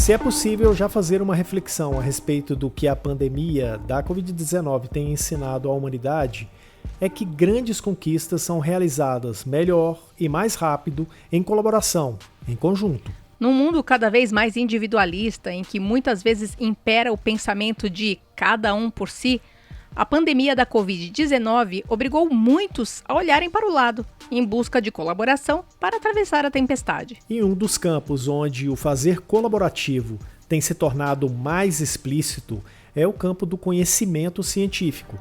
Se é possível já fazer uma reflexão a respeito do que a pandemia da Covid-19 tem ensinado à humanidade, é que grandes conquistas são realizadas melhor e mais rápido em colaboração, em conjunto. Num mundo cada vez mais individualista, em que muitas vezes impera o pensamento de cada um por si, a pandemia da Covid-19 obrigou muitos a olharem para o lado, em busca de colaboração para atravessar a tempestade. E um dos campos onde o fazer colaborativo tem se tornado mais explícito é o campo do conhecimento científico.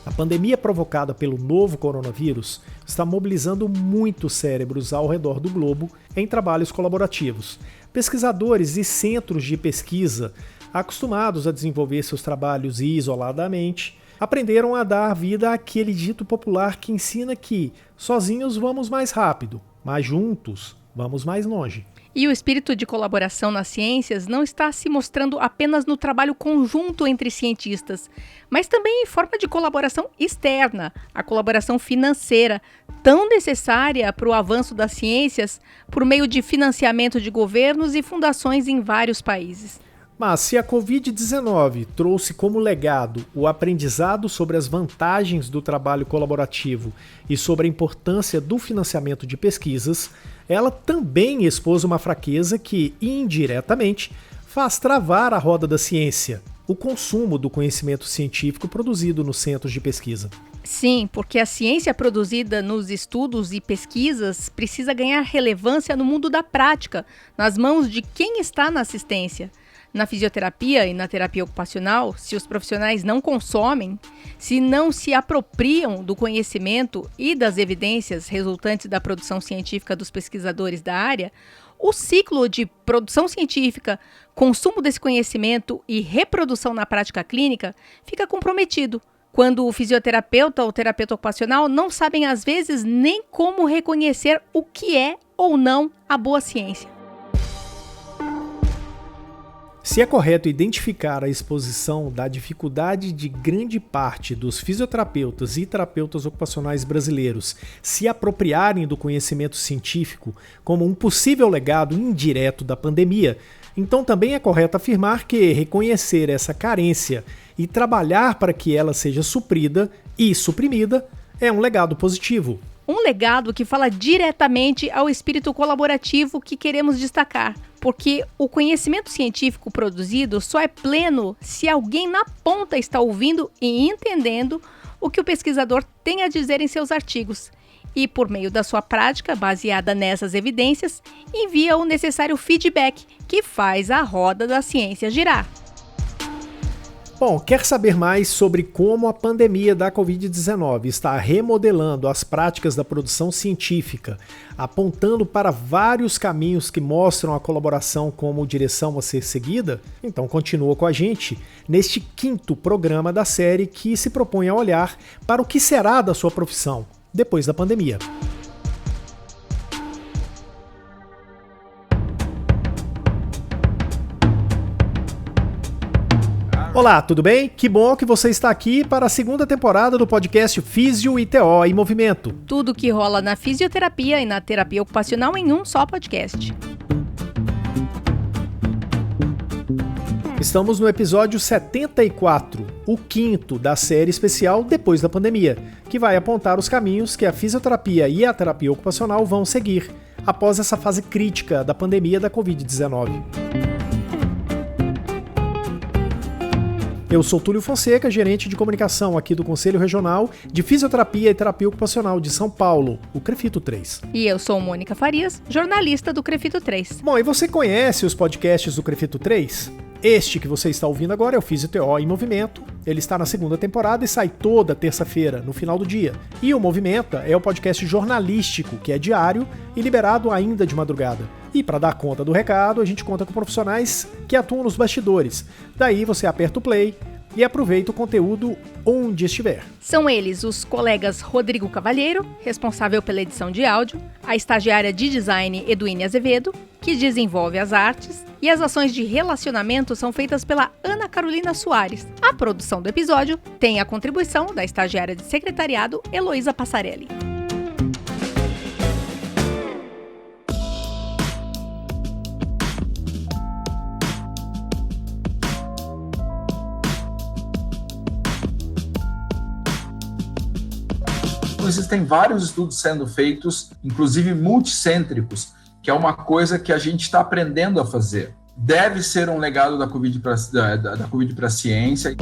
A pandemia provocada pelo novo coronavírus está mobilizando muitos cérebros ao redor do globo em trabalhos colaborativos. Pesquisadores e centros de pesquisa, acostumados a desenvolver seus trabalhos isoladamente, aprenderam a dar vida àquele dito popular que ensina que sozinhos vamos mais rápido, mas juntos vamos mais longe. E o espírito de colaboração nas ciências não está se mostrando apenas no trabalho conjunto entre cientistas, mas também em forma de colaboração externa, a colaboração financeira, tão necessária para o avanço das ciências por meio de financiamento de governos e fundações em vários países. Mas se a Covid-19 trouxe como legado o aprendizado sobre as vantagens do trabalho colaborativo e sobre a importância do financiamento de pesquisas, ela também expôs uma fraqueza que, indiretamente, faz travar a roda da ciência, o consumo do conhecimento científico produzido nos centros de pesquisa. Sim, porque a ciência produzida nos estudos e pesquisas precisa ganhar relevância no mundo da prática, nas mãos de quem está na assistência. Na fisioterapia e na terapia ocupacional, se os profissionais não consomem, se não se apropriam do conhecimento e das evidências resultantes da produção científica dos pesquisadores da área, o ciclo de produção científica, consumo desse conhecimento e reprodução na prática clínica fica comprometido, quando o fisioterapeuta ou terapeuta ocupacional não sabem às vezes nem como reconhecer o que é ou não a boa ciência. Se é correto identificar a exposição da dificuldade de grande parte dos fisioterapeutas e terapeutas ocupacionais brasileiros se apropriarem do conhecimento científico como um possível legado indireto da pandemia, então também é correto afirmar que reconhecer essa carência e trabalhar para que ela seja suprida e suprimida é um legado positivo. Um legado que fala diretamente ao espírito colaborativo que queremos destacar, porque o conhecimento científico produzido só é pleno se alguém na ponta está ouvindo e entendendo o que o pesquisador tem a dizer em seus artigos e, por meio da sua prática, baseada nessas evidências, envia o necessário feedback que faz a roda da ciência girar. Bom, quer saber mais sobre como a pandemia da Covid-19 está remodelando as práticas da produção científica, apontando para vários caminhos que mostram a colaboração como direção a ser seguida? Então continua com a gente neste 5º programa da série que se propõe a olhar para o que será da sua profissão depois da pandemia. Olá, tudo bem? Que bom que você está aqui para a 2ª temporada do podcast Físio e TO em Movimento. Tudo que rola na fisioterapia e na terapia ocupacional em um só podcast. Estamos no episódio 74, o 5º da série especial Depois da Pandemia, que vai apontar os caminhos que a fisioterapia e a terapia ocupacional vão seguir após essa fase crítica da pandemia da Covid-19. Eu sou Túlio Fonseca, gerente de comunicação aqui do Conselho Regional de Fisioterapia e Terapia Ocupacional de São Paulo, o CREFITO 3. E eu sou Mônica Farias, jornalista do CREFITO 3. Bom, e você conhece os podcasts do CREFITO 3? Este que você está ouvindo agora é o Físio TO em Movimento. Ele está na 2ª temporada e sai toda terça-feira, no final do dia. E o Movimenta é o podcast jornalístico, que é diário e liberado ainda de madrugada. E para dar conta do recado, a gente conta com profissionais que atuam nos bastidores. Daí você aperta o play e aproveita o conteúdo onde estiver. São eles os colegas Rodrigo Cavalheiro, responsável pela edição de áudio, a estagiária de design Eduine Azevedo, que desenvolve as artes, e as ações de relacionamento são feitas pela Ana Carolina Soares. A produção do episódio tem a contribuição da estagiária de secretariado Heloísa Passarelli. Então, existem vários estudos sendo feitos, inclusive multicêntricos, que é uma coisa que a gente está aprendendo a fazer. Deve ser um legado da Covid para a ciência.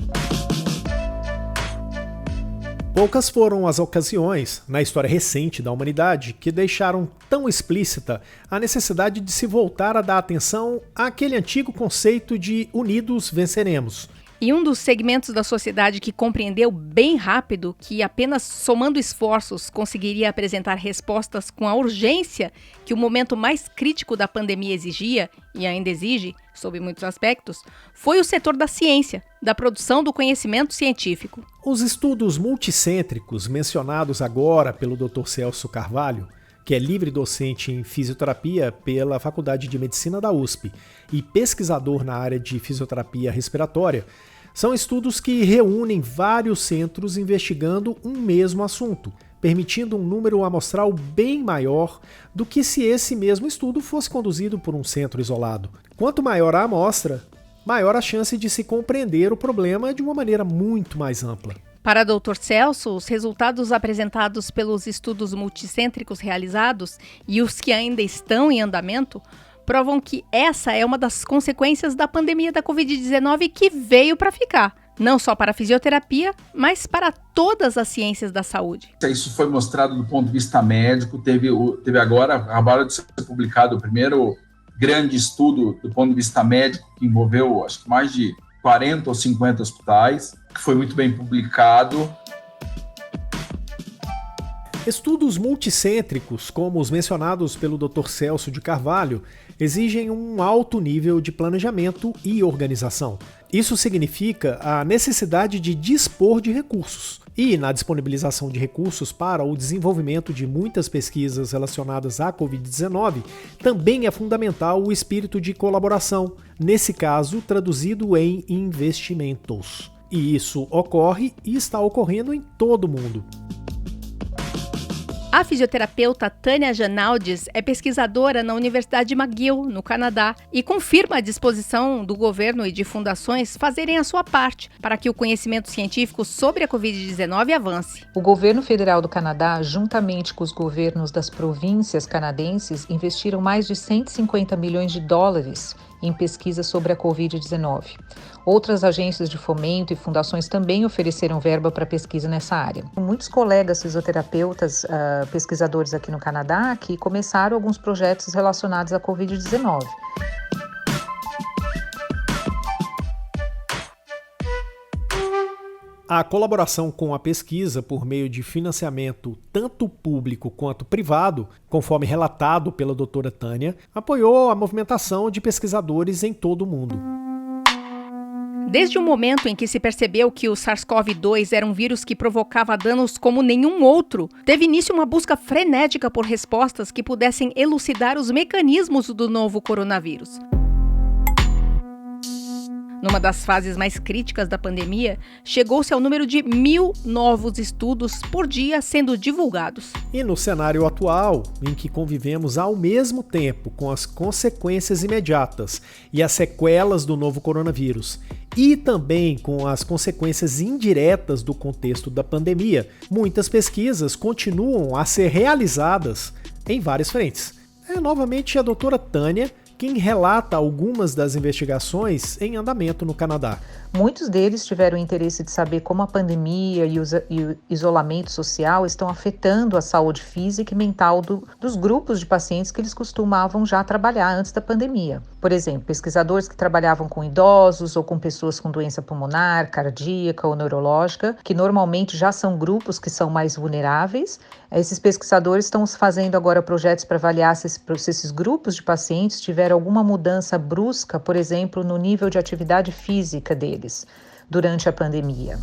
Poucas foram as ocasiões, na história recente da humanidade, que deixaram tão explícita a necessidade de se voltar a dar atenção àquele antigo conceito de unidos venceremos. E um dos segmentos da sociedade que compreendeu bem rápido que apenas somando esforços conseguiria apresentar respostas com a urgência que o momento mais crítico da pandemia exigia, e ainda exige, sob muitos aspectos, foi o setor da ciência, da produção do conhecimento científico. Os estudos multicêntricos mencionados agora pelo Dr. Celso Carvalho, que é livre docente em fisioterapia pela Faculdade de Medicina da USP e pesquisador na área de fisioterapia respiratória, são estudos que reúnem vários centros investigando um mesmo assunto, permitindo um número amostral bem maior do que se esse mesmo estudo fosse conduzido por um centro isolado. Quanto maior a amostra, maior a chance de se compreender o problema de uma maneira muito mais ampla. Para Dr. Celso, os resultados apresentados pelos estudos multicêntricos realizados e os que ainda estão em andamento provam que essa é uma das consequências da pandemia da Covid-19 que veio para ficar, não só para a fisioterapia, mas para todas as ciências da saúde. Isso foi mostrado do ponto de vista médico, teve agora, acabou de ser publicado o primeiro grande estudo do ponto de vista médico, que envolveu, acho que mais de 40 ou 50 hospitais, que foi muito bem publicado. Estudos multicêntricos, como os mencionados pelo Dr. Celso de Carvalho, exigem um alto nível de planejamento e organização. Isso significa a necessidade de dispor de recursos. E na disponibilização de recursos para o desenvolvimento de muitas pesquisas relacionadas à Covid-19, também é fundamental o espírito de colaboração, nesse caso traduzido em investimentos. E isso ocorre e está ocorrendo em todo o mundo. A fisioterapeuta Tânia Janaldes é pesquisadora na Universidade McGill, no Canadá, e confirma a disposição do governo e de fundações fazerem a sua parte para que o conhecimento científico sobre a Covid-19 avance. O governo federal do Canadá, juntamente com os governos das províncias canadenses, investiram mais de 150 milhões de dólares em pesquisa sobre a Covid-19. Outras agências de fomento e fundações também ofereceram verba para pesquisa nessa área. Muitos colegas fisioterapeutas, pesquisadores aqui no Canadá, que começaram alguns projetos relacionados à Covid-19. A colaboração com a pesquisa por meio de financiamento tanto público quanto privado, conforme relatado pela doutora Tânia, apoiou a movimentação de pesquisadores em todo o mundo. Desde o momento em que se percebeu que o SARS-CoV-2 era um vírus que provocava danos como nenhum outro, teve início uma busca frenética por respostas que pudessem elucidar os mecanismos do novo coronavírus. Numa das fases mais críticas da pandemia, chegou-se ao número de 1.000 novos estudos por dia sendo divulgados. E no cenário atual, em que convivemos ao mesmo tempo com as consequências imediatas e as sequelas do novo coronavírus, e também com as consequências indiretas do contexto da pandemia, muitas pesquisas continuam a ser realizadas em várias frentes. É novamente a doutora Tânia quem relata algumas das investigações em andamento no Canadá. Muitos deles tiveram interesse de saber como a pandemia e o isolamento social estão afetando a saúde física e mental dos grupos de pacientes que eles costumavam já trabalhar antes da pandemia. Por exemplo, pesquisadores que trabalhavam com idosos ou com pessoas com doença pulmonar, cardíaca ou neurológica, que normalmente já são grupos que são mais vulneráveis. Esses pesquisadores estão fazendo agora projetos para avaliar se esses grupos de pacientes tiveram alguma mudança brusca, por exemplo, no nível de atividade física deles durante a pandemia.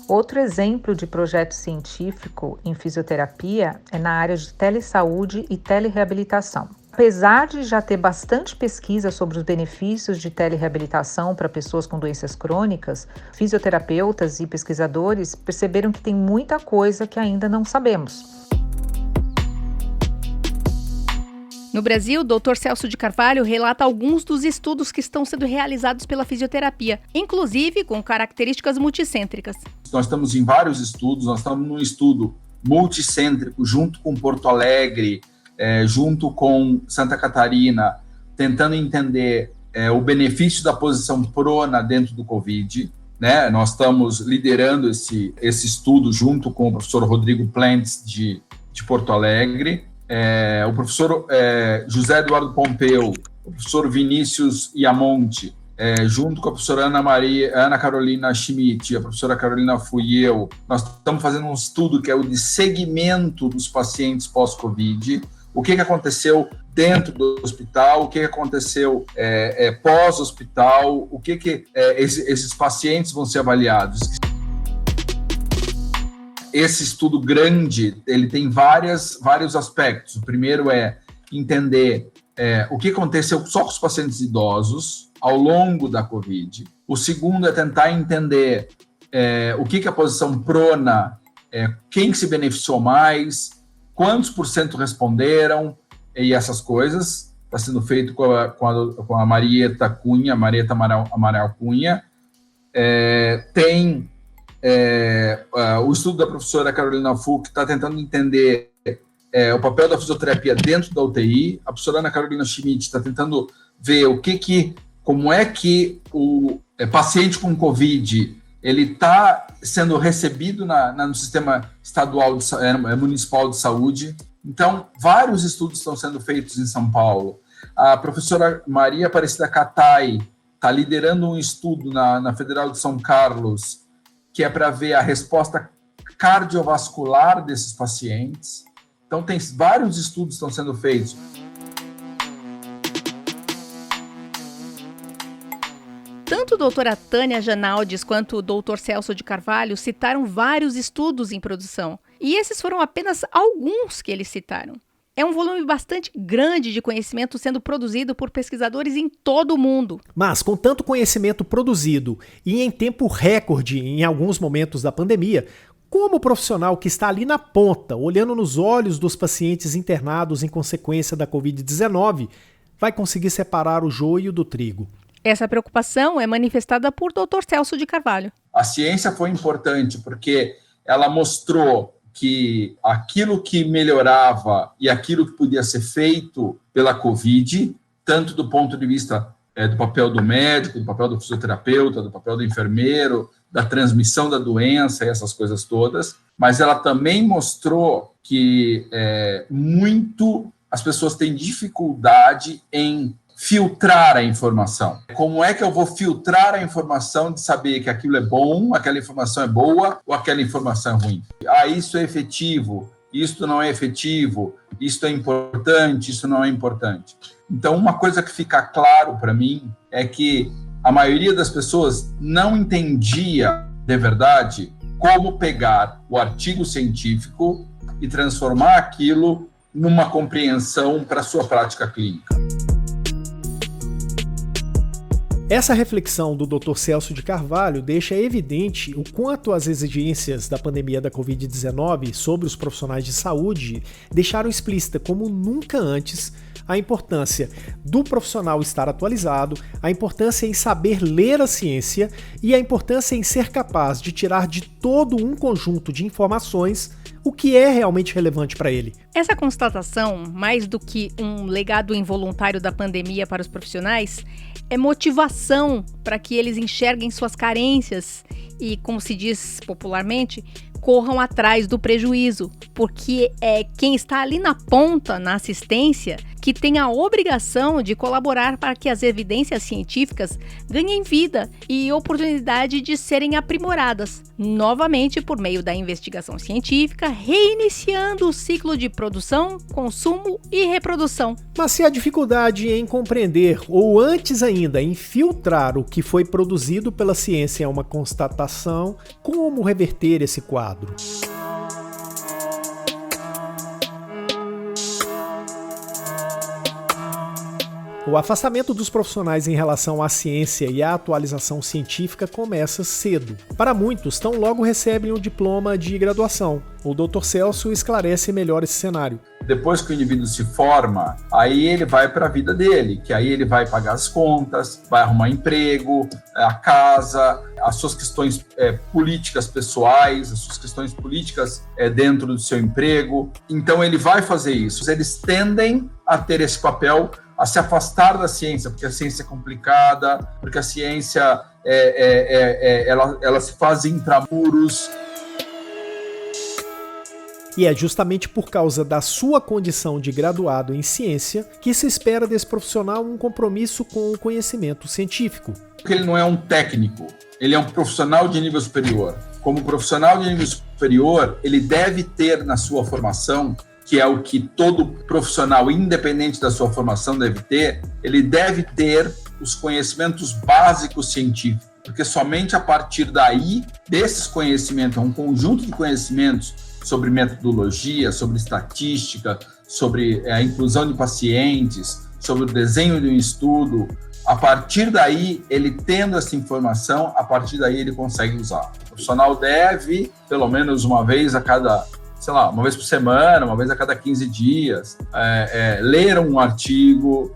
Outro exemplo de projeto científico em fisioterapia é na área de telesaúde e telereabilitação. Apesar de já ter bastante pesquisa sobre os benefícios de telereabilitação para pessoas com doenças crônicas, fisioterapeutas e pesquisadores perceberam que tem muita coisa que ainda não sabemos. No Brasil, o Dr. Celso de Carvalho relata alguns dos estudos que estão sendo realizados pela fisioterapia, inclusive com características multicêntricas. Nós estamos em vários estudos, nós estamos num estudo multicêntrico junto com Porto Alegre, junto com Santa Catarina, tentando entender o benefício da posição prona dentro do Covid. Né? Nós estamos liderando esse estudo junto com o professor Rodrigo Plentes de Porto Alegre, o professor José Eduardo Pompeu, o professor Vinícius Iamonte, junto com a professora Ana Carolina Schmidt, a professora Carolina Fuyel. Nós estamos fazendo um estudo que é o de segmento dos pacientes pós-Covid, o que aconteceu dentro do hospital, o que aconteceu pós-hospital, o que esses pacientes vão ser avaliados. Esse estudo grande, ele tem vários aspectos. O primeiro é entender o que aconteceu só com os pacientes idosos ao longo da Covid. O segundo é tentar entender o que a posição prona, quem se beneficiou mais, quantos por cento responderam e essas coisas. Está sendo feito com a Marieta Amaral Cunha. Tem o estudo da professora Carolina Fu, que está tentando entender o papel da fisioterapia dentro da UTI. A professora Ana Carolina Schmidt está tentando ver como é que o paciente com Covid ele está sendo recebido no sistema estadual, municipal de saúde. Então, vários estudos estão sendo feitos em São Paulo. A professora Maria Aparecida Catai está liderando um estudo na Federal de São Carlos, que é para ver a resposta cardiovascular desses pacientes. Então, tem vários estudos que estão sendo feitos. Tanto a doutora Tânia Janaldes quanto o doutor Celso de Carvalho citaram vários estudos em produção. E esses foram apenas alguns que eles citaram. É um volume bastante grande de conhecimento sendo produzido por pesquisadores em todo o mundo. Mas com tanto conhecimento produzido e em tempo recorde em alguns momentos da pandemia, como o profissional que está ali na ponta, olhando nos olhos dos pacientes internados em consequência da Covid-19, vai conseguir separar o joio do trigo? Essa preocupação é manifestada por Dr. Celso de Carvalho. A ciência foi importante porque ela mostrou que aquilo que melhorava e aquilo que podia ser feito pela Covid, tanto do ponto de vista do papel do médico, do papel do fisioterapeuta, do papel do enfermeiro, da transmissão da doença e essas coisas todas, mas ela também mostrou que as pessoas têm dificuldade em filtrar a informação. Como é que eu vou filtrar a informação de saber que aquilo é bom, aquela informação é boa ou aquela informação é ruim? Isso é efetivo, isto não é efetivo, isto é importante, isso não é importante. Então, uma coisa que fica claro para mim é que a maioria das pessoas não entendia, de verdade, como pegar o artigo científico e transformar aquilo numa compreensão para a sua prática clínica. Essa reflexão do Dr. Celso de Carvalho deixa evidente o quanto as exigências da pandemia da Covid-19 sobre os profissionais de saúde deixaram explícita como nunca antes a importância do profissional estar atualizado, a importância em saber ler a ciência e a importância em ser capaz de tirar de todo um conjunto de informações o que é realmente relevante para ele. Essa constatação, mais do que um legado involuntário da pandemia para os profissionais, é motivação para que eles enxerguem suas carências e, como se diz popularmente, corram atrás do prejuízo, porque é quem está ali na ponta, na assistência, que tem a obrigação de colaborar para que as evidências científicas ganhem vida e oportunidade de serem aprimoradas, novamente por meio da investigação científica, reiniciando o ciclo de produção, consumo e reprodução. Mas se a dificuldade em compreender, ou antes ainda, em filtrar o que foi produzido pela ciência é uma constatação, como reverter esse quadro? O afastamento dos profissionais em relação à ciência e à atualização científica começa cedo. Para muitos, tão logo recebem o diploma de graduação. O Dr. Celso esclarece melhor esse cenário. Depois que o indivíduo se forma, aí ele vai para a vida dele, que aí ele vai pagar as contas, vai arrumar emprego, a casa, as suas questões políticas pessoais, as suas questões políticas dentro do seu emprego. Então ele vai fazer isso. Eles tendem a ter esse papel, a se afastar da ciência, porque a ciência é complicada, porque a ciência ela se faz intramuros. E é justamente por causa da sua condição de graduado em ciência que se espera desse profissional um compromisso com o conhecimento científico. Porque ele não é um técnico, ele é um profissional de nível superior. Como profissional de nível superior, ele deve ter na sua formação, que é o que todo profissional, independente da sua formação, deve ter, ele deve ter os conhecimentos básicos científicos, porque somente a partir daí, desses conhecimentos, um conjunto de conhecimentos sobre metodologia, sobre estatística, sobre a inclusão de pacientes, sobre o desenho de um estudo, a partir daí, ele tendo essa informação, a partir daí ele consegue usar. O profissional deve, pelo menos uma vez a cada, uma vez por semana, uma vez a cada 15 dias, ler um artigo,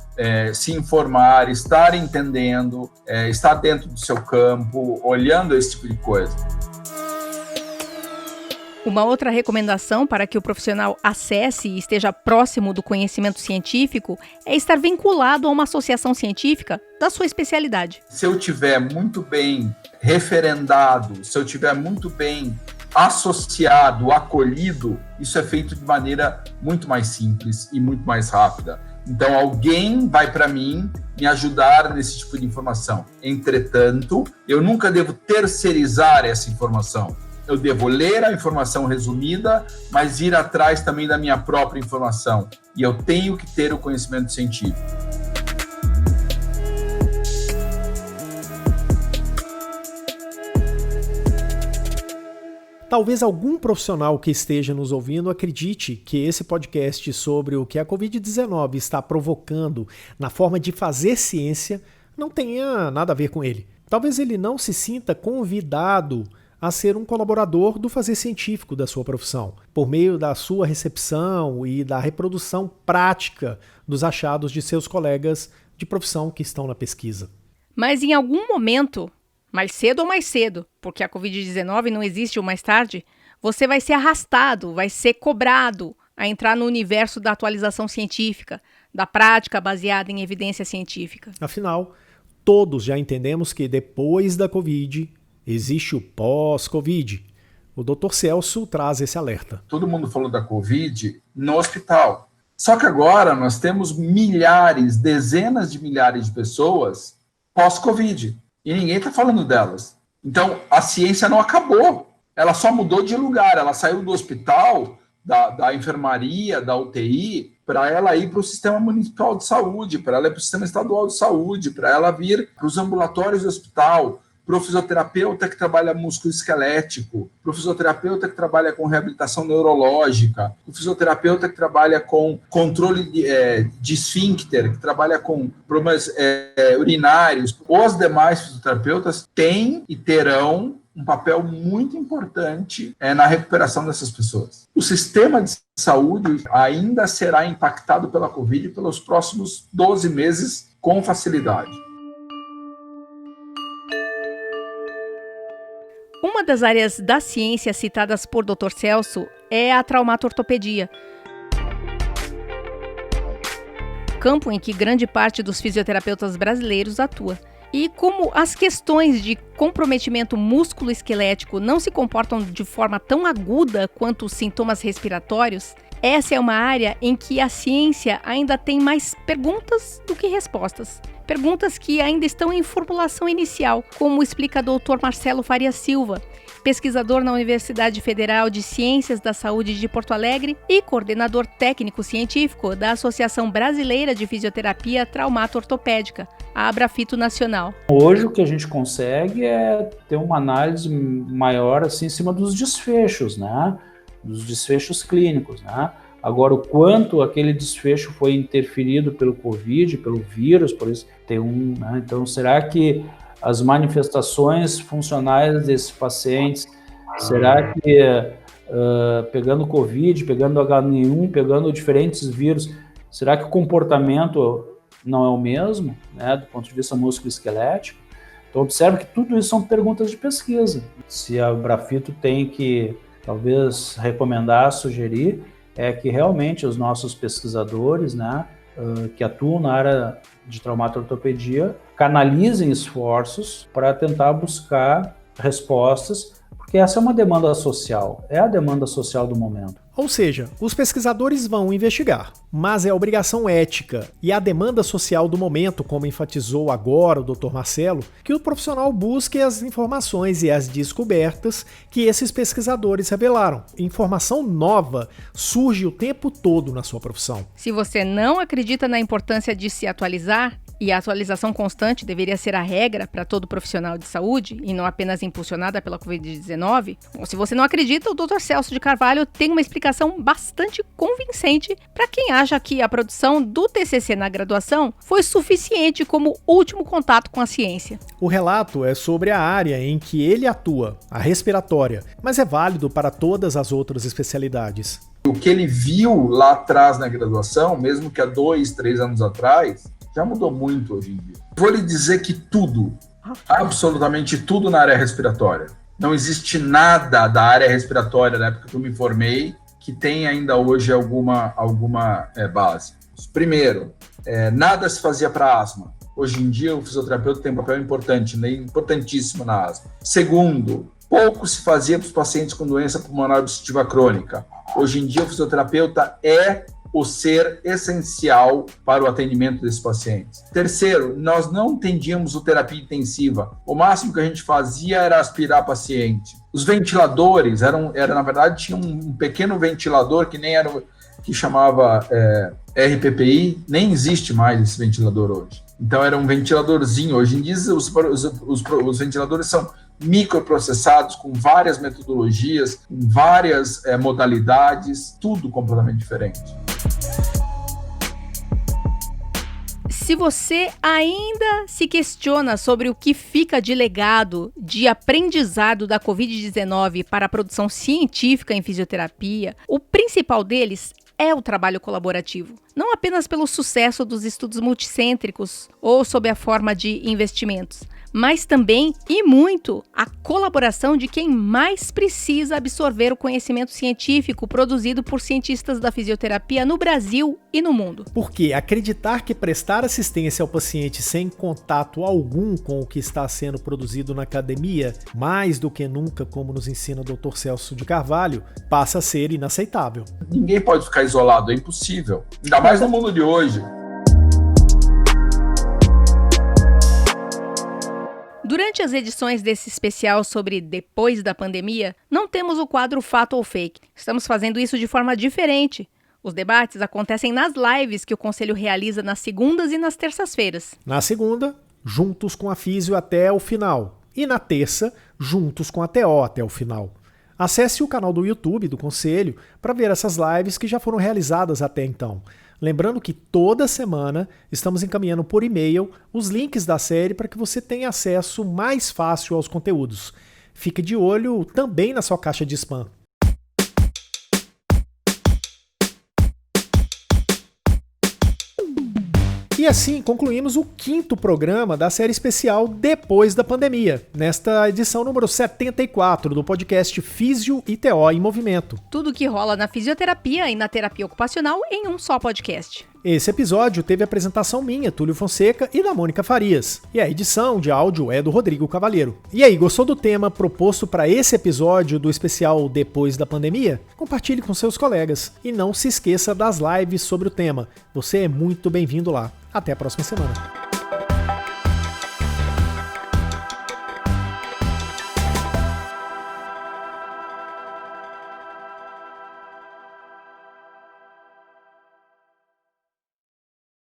se informar, estar entendendo, estar dentro do seu campo, olhando esse tipo de coisa. Uma outra recomendação para que o profissional acesse e esteja próximo do conhecimento científico é estar vinculado a uma associação científica da sua especialidade. Se eu tiver muito bem referendado, se eu tiver muito bem associado, acolhido, isso é feito de maneira muito mais simples e muito mais rápida. Então, alguém vai para mim me ajudar nesse tipo de informação. Entretanto, eu nunca devo terceirizar essa informação. Eu devo ler a informação resumida, mas ir atrás também da minha própria informação. E eu tenho que ter o conhecimento científico. Talvez algum profissional que esteja nos ouvindo acredite que esse podcast sobre o que a Covid-19 está provocando na forma de fazer ciência não tenha nada a ver com ele. Talvez ele não se sinta convidado a ser um colaborador do fazer científico da sua profissão, por meio da sua recepção e da reprodução prática dos achados de seus colegas de profissão que estão na pesquisa. Mas em algum momento, mais cedo ou mais cedo, porque a Covid-19 não existe o mais tarde, você vai ser arrastado, vai ser cobrado a entrar no universo da atualização científica, da prática baseada em evidência científica. Afinal, todos já entendemos que depois da Covid existe o pós-Covid. O Dr. Celso traz esse alerta. Todo mundo falou da Covid no hospital. Só que agora nós temos milhares, dezenas de milhares de pessoas pós-Covid. E ninguém está falando delas. Então, a ciência não acabou. Ela só mudou de lugar. Ela saiu do hospital, da enfermaria, da UTI, para ela ir para o sistema municipal de saúde, para ela ir para o sistema estadual de saúde, para ela vir para os ambulatórios do hospital, para o fisioterapeuta que trabalha músculo esquelético, para o fisioterapeuta que trabalha com reabilitação neurológica, o fisioterapeuta que trabalha com controle de esfíncter, que trabalha com problemas urinários. Os demais fisioterapeutas têm e terão um papel muito importante na recuperação dessas pessoas. O sistema de saúde ainda será impactado pela Covid pelos próximos 12 meses com facilidade. Uma das áreas da ciência citadas por Dr. Celso é a traumatortopedia, campo em que grande parte dos fisioterapeutas brasileiros atua. E como as questões de comprometimento músculo-esquelético não se comportam de forma tão aguda quanto os sintomas respiratórios, essa é uma área em que a ciência ainda tem mais perguntas do que respostas. Perguntas que ainda estão em formulação inicial, como explica o Dr. Marcelo Faria Silva, pesquisador na Universidade Federal de Ciências da Saúde de Porto Alegre e coordenador técnico-científico da Associação Brasileira de Fisioterapia Traumato-Ortopédica, a Abrafito Nacional. Hoje o que a gente consegue é ter uma análise maior assim, em cima dos desfechos, né? Dos desfechos clínicos, né? Agora, o quanto aquele desfecho foi interferido pelo Covid, pelo vírus, por isso tem né? Então, será que as manifestações funcionais desses pacientes, será que pegando Covid, pegando H1N1, pegando diferentes vírus, será que o comportamento não é o mesmo, né, do ponto de vista musculoesquelético? Então, observe que tudo isso são perguntas de pesquisa. Se a Brafito tem que, talvez, recomendar, sugerir, é que realmente os nossos pesquisadores, né, que atuam na área de traumato-ortopedia, canalizem esforços para tentar buscar respostas, porque essa é uma demanda social, é a demanda social do momento. Ou seja, os pesquisadores vão investigar, mas é a obrigação ética e a demanda social do momento, como enfatizou agora o Dr. Marcelo, que o profissional busque as informações e as descobertas que esses pesquisadores revelaram. Informação nova surge o tempo todo na sua profissão. Se você não acredita na importância de se atualizar, e a atualização constante deveria ser a regra para todo profissional de saúde e não apenas impulsionada pela Covid-19, ou se você não acredita, o Dr. Celso de Carvalho tem uma explicação bastante convincente para quem acha que a produção do TCC na graduação foi suficiente como último contato com a ciência. O relato é sobre a área em que ele atua, a respiratória, mas é válido para todas as outras especialidades. O que ele viu lá atrás na graduação, mesmo que há 2, 3 anos atrás, já mudou muito hoje em dia. Vou lhe dizer que tudo, absolutamente tudo na área respiratória. Não existe nada da área respiratória, na época que eu me formei, que tem ainda hoje alguma base. Primeiro, nada se fazia para asma. Hoje em dia o fisioterapeuta tem um papel importante, né, importantíssimo na asma. Segundo, pouco se fazia para os pacientes com doença pulmonar obstrutiva crônica. Hoje em dia o fisioterapeuta é o ser essencial para o atendimento desses pacientes. Terceiro, nós não entendíamos terapia intensiva. O máximo que a gente fazia era aspirar paciente. Os ventiladores, na verdade, tinha um pequeno ventilador que nem era, que chamava RPPI, nem existe mais esse ventilador hoje. Então era um ventiladorzinho. Hoje em dia os ventiladores são microprocessados com várias metodologias, com várias modalidades, tudo completamente diferente. Se você ainda se questiona sobre o que fica de legado de aprendizado da Covid-19 para a produção científica em fisioterapia, o principal deles é o trabalho colaborativo. Não apenas pelo sucesso dos estudos multicêntricos ou sob a forma de investimentos, mas também, e muito, a colaboração de quem mais precisa absorver o conhecimento científico produzido por cientistas da fisioterapia no Brasil e no mundo. Porque acreditar que prestar assistência ao paciente sem contato algum com o que está sendo produzido na academia, mais do que nunca, como nos ensina o Dr. Celso de Carvalho, passa a ser inaceitável. Ninguém pode ficar isolado, é impossível. Ainda mais no mundo de hoje. Durante as edições desse especial sobre depois da pandemia, não temos o quadro Fato ou Fake. Estamos fazendo isso de forma diferente. Os debates acontecem nas lives que o Conselho realiza nas segundas e nas terças-feiras. Na segunda, juntos com a Físio até o final. E na terça, juntos com a TO até o final. Acesse o canal do YouTube do Conselho para ver essas lives que já foram realizadas até então. Lembrando que toda semana estamos encaminhando por e-mail os links da série para que você tenha acesso mais fácil aos conteúdos. Fique de olho também na sua caixa de spam. E assim concluímos o 5º programa da série especial Depois da Pandemia, nesta edição número 74 do podcast Físio e TO em Movimento. Tudo que rola na fisioterapia e na terapia ocupacional em um só podcast. Esse episódio teve a apresentação minha, Túlio Fonseca, e da Mônica Farias. E a edição de áudio é do Rodrigo Cavalheiro. E aí, gostou do tema proposto para esse episódio do especial Depois da Pandemia? Compartilhe com seus colegas. E não se esqueça das lives sobre o tema. Você é muito bem-vindo lá. Até a próxima semana.